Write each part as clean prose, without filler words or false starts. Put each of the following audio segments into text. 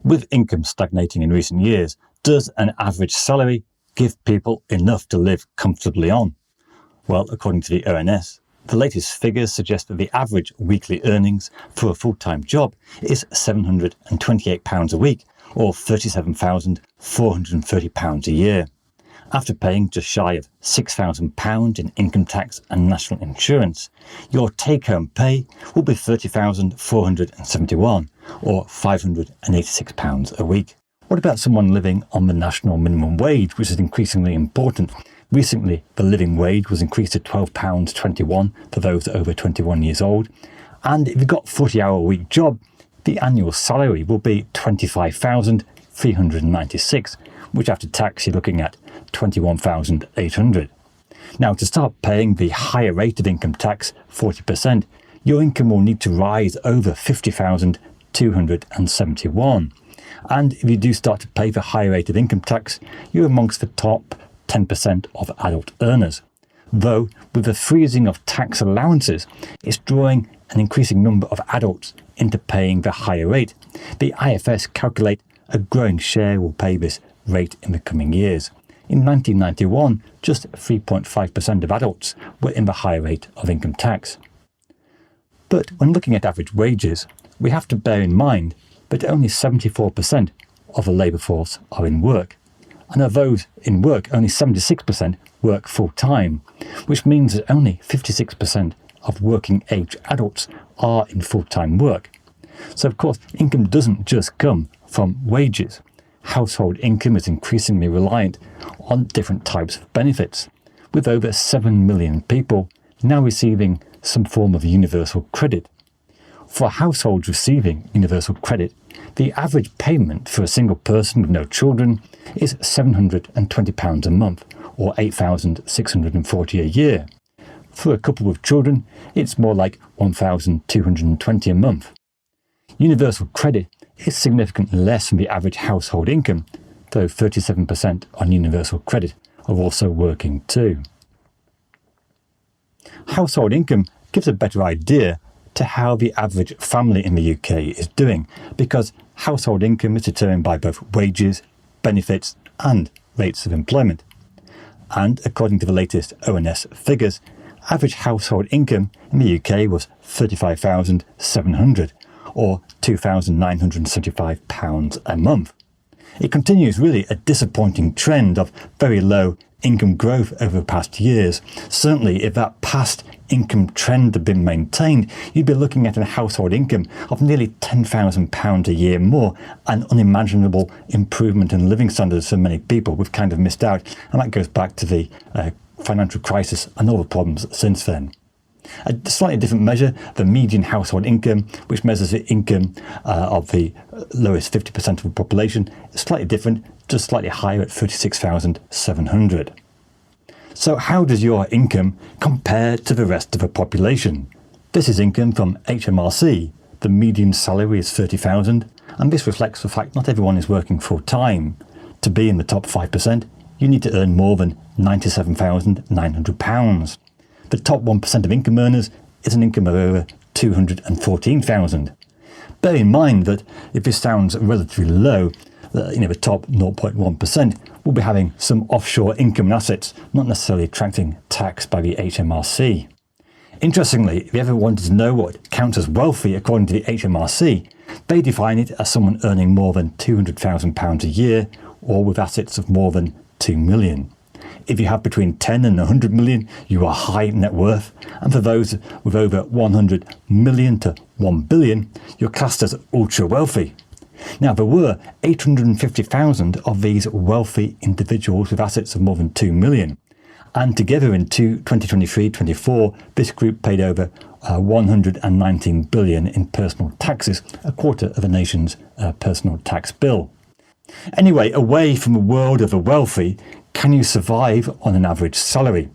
With income stagnating in recent years, does an average salary give people enough to live comfortably on? Well, according to the ONS, the latest figures suggest that the average weekly earnings for a full-time job is £728 a week, or £37,430 a year. After paying just shy of £6,000 in income tax and national insurance, your take-home pay will be £30,471, or £586 a week. What about someone living on the national minimum wage, which is increasingly important? Recently, the living wage was increased to £12.21 for those over 21 years old. And if you've got a 40-hour-a-week job, the annual salary will be £25,396, which after tax you're looking at £21,800. Now, to start paying the higher rate of income tax, 40%, your income will need to rise over £50,271. And if you do start to pay the higher rate of income tax, you're amongst the top 10% of adult earners. Though, with the freezing of tax allowances, it's drawing an increasing number of adults into paying the higher rate. The IFS calculate a growing share will pay this rate in the coming years. In 1991, just 3.5% of adults were in the higher rate of income tax. But when looking at average wages, we have to bear in mind that only 74% of the labour force are in work. And of those in work, only 76% work full-time, which means that only 56% of working-age adults are in full-time work. So, of course, income doesn't just come from wages. Household income is increasingly reliant on different types of benefits, with over 7 million people now receiving some form of universal credit. For households receiving universal credit, the average payment for a single person with no children is £720 a month, or £8,640 a year. For a couple with children, it's more like £1,220 a month. Universal credit is significantly less than the average household income, though 37% on universal credit are also working too. Household income gives a better idea to how the average family in the UK is doing, because household income is determined by both wages, benefits and rates of employment. And according to the latest ONS figures, average household income in the UK was £35,700, or £2,975 a month. It continues really a disappointing trend of very low income growth over the past years. Certainly, if that past income trend had been maintained, you'd be looking at a household income of nearly £10,000 a year more, an unimaginable improvement in living standards for many people. We've kind of missed out, and that goes back to the financial crisis and all the problems since then. A slightly different measure, the median household income, which measures the income of the lowest 50% of the population, is slightly different, just slightly higher at £36,700. So how does your income compare to the rest of the population? This is income from HMRC. The median salary is £30,000, and this reflects the fact not everyone is working full-time. To be in the top 5%, you need to earn more than £97,900. The top 1% of income earners is an income of over £214,000. Bear in mind that if this sounds relatively low, the top 0.1% will be having some offshore income and assets, not necessarily attracting tax by the HMRC. Interestingly, if you ever wanted to know what counts as wealthy according to the HMRC, they define it as someone earning more than £200,000 a year, or with assets of more than £2 million. If you have between 10 and 100 million, you are high net worth. And for those with over 100 million to 1 billion, you're classed as ultra wealthy. Now, there were 850,000 of these wealthy individuals with assets of more than 2 million. And together in 2023-24, this group paid over 119 billion in personal taxes, a quarter of the nation's personal tax bill. Anyway, away from the world of the wealthy, can you survive on an average salary?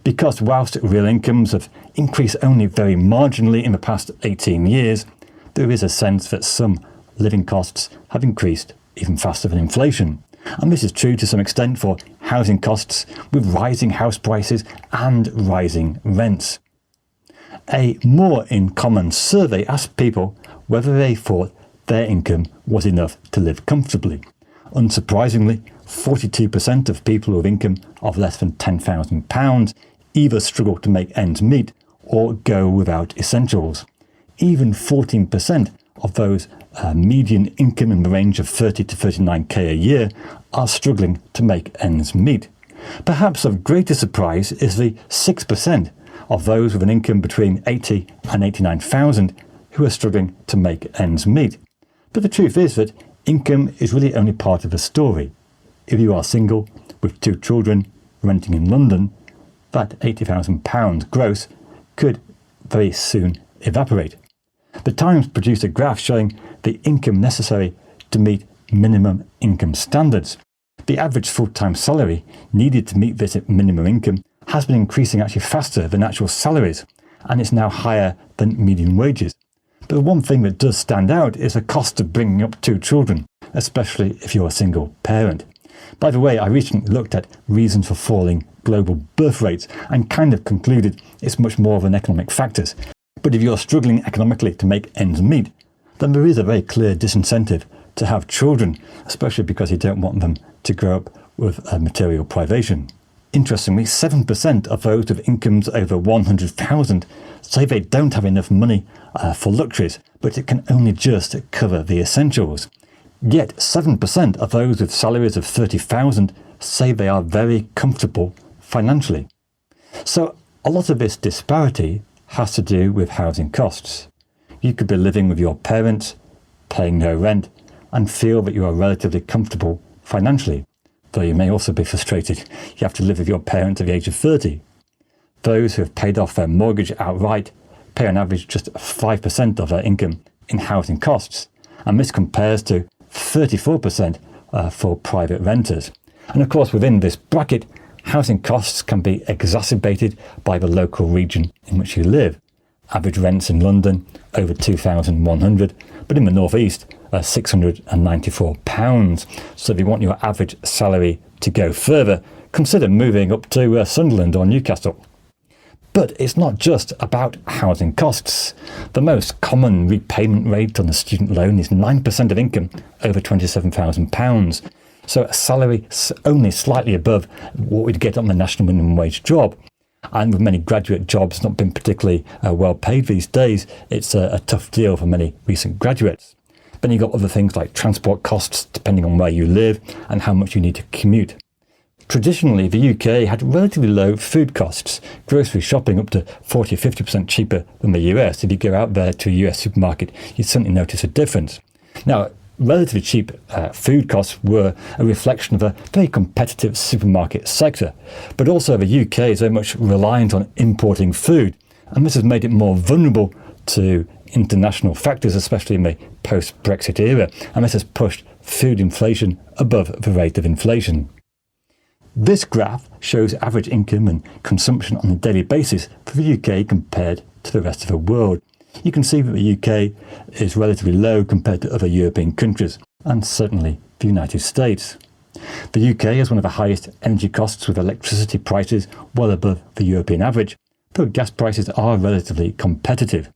Because whilst real incomes have increased only very marginally in the past 18 years, there is a sense that some living costs have increased even faster than inflation. And this is true to some extent for housing costs, with rising house prices and rising rents. A More in Common survey asked people whether they thought their income was enough to live comfortably. Unsurprisingly, 42% of people with income of less than £10,000 either struggle to make ends meet or go without essentials. Even 14% of those median income in the range of 30 to 39k a year are struggling to make ends meet. Perhaps of greater surprise is the 6% of those with an income between 80 and 89,000 who are struggling to make ends meet. But the truth is that income is really only part of the story. If you are single, with 2 children, renting in London, that £80,000 gross could very soon evaporate. The Times produced a graph showing the income necessary to meet minimum income standards. The average full-time salary needed to meet this minimum income has been increasing actually faster than actual salaries, and it's now higher than median wages. But the one thing that does stand out is the cost of bringing up 2 children, especially if you're a single parent. By the way, I recently looked at reasons for falling global birth rates and kind of concluded it's much more of an economic factors. But if you're struggling economically to make ends meet, then there is a very clear disincentive to have children, especially because you don't want them to grow up with material privation. Interestingly, 7% of those with incomes over 100,000 say they don't have enough money for luxuries, but it can only just cover the essentials. Yet 7% of those with salaries of 30,000 say they are very comfortable financially. So a lot of this disparity has to do with housing costs. You could be living with your parents, paying no rent, and feel that you are relatively comfortable financially, though you may also be frustrated you have to live with your parents at the age of 30. Those who have paid off their mortgage outright pay on average just 5% of their income in housing costs, and this compares to 34% for private renters. And of course, within this bracket, housing costs can be exacerbated by the local region in which you live. Average rents in London over £2,100, but in the northeast, £694. So if you want your average salary to go further, consider moving up to Sunderland or Newcastle. But it's not just about housing costs. The most common repayment rate on a student loan is 9% of income over £27,000. So a salary only slightly above what we'd get on the national minimum wage job. And with many graduate jobs not being particularly well paid these days, it's a tough deal for many recent graduates. Then you've got other things like transport costs, depending on where you live and how much you need to commute. Traditionally, the UK had relatively low food costs, grocery shopping up to 40 or 50% cheaper than the US. If you go out there to a US supermarket, you certainly notice a difference. Now, relatively cheap food costs were a reflection of a very competitive supermarket sector, but also the UK is very much reliant on importing food, and this has made it more vulnerable to international factors, especially in the post-Brexit era, and this has pushed food inflation above the rate of inflation. This graph shows average income and consumption on a daily basis for the UK compared to the rest of the world. You can see that the UK is relatively low compared to other European countries, and certainly the United States. The UK has one of the highest energy costs, with electricity prices well above the European average, though gas prices are relatively competitive.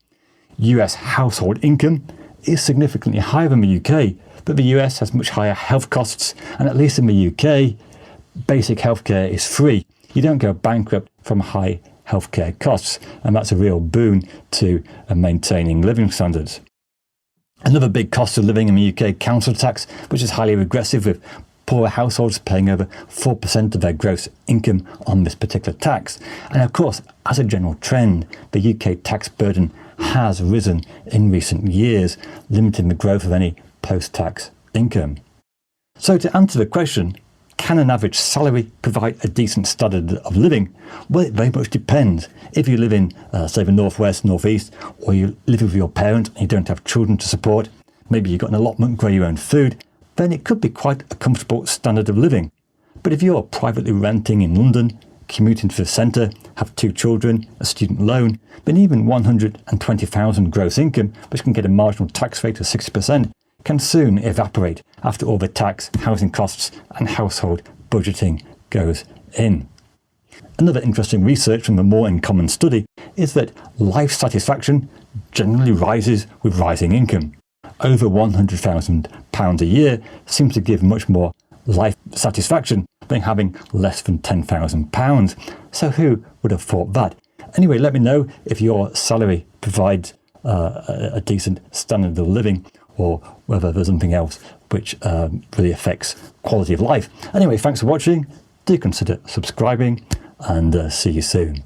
US household income is significantly higher than the UK, but the US has much higher health costs, and at least in the UK, basic healthcare is free. You don't go bankrupt from high healthcare costs, and that's a real boon to maintaining living standards. Another big cost of living in the UK, council tax, which is highly regressive, with poorer households paying over 4% of their gross income on this particular tax. And of course, as a general trend, the UK tax burden has risen in recent years, limiting the growth of any post-tax income. So to answer the question, can an average salary provide a decent standard of living? Well, it very much depends. If you live in, say, the northwest, northeast, or you live with your parent and you don't have children to support, maybe you've got an allotment, grow your own food, then it could be quite a comfortable standard of living. But if you're privately renting in London, commuting to the centre, have 2 children, a student loan, then even 120,000 gross income, which can get a marginal tax rate of 60%, can soon evaporate after all the tax, housing costs and household budgeting goes in. Another interesting research from the More in Common study is that life satisfaction generally rises with rising income. over £100,000 a year seems to give much more life satisfaction than having less than £10,000. So who would have thought that? Anyway, let me know if your salary provides a decent standard of living, or whether there's something else which really affects quality of life. Anyway, thanks for watching. Do consider subscribing, and see you soon.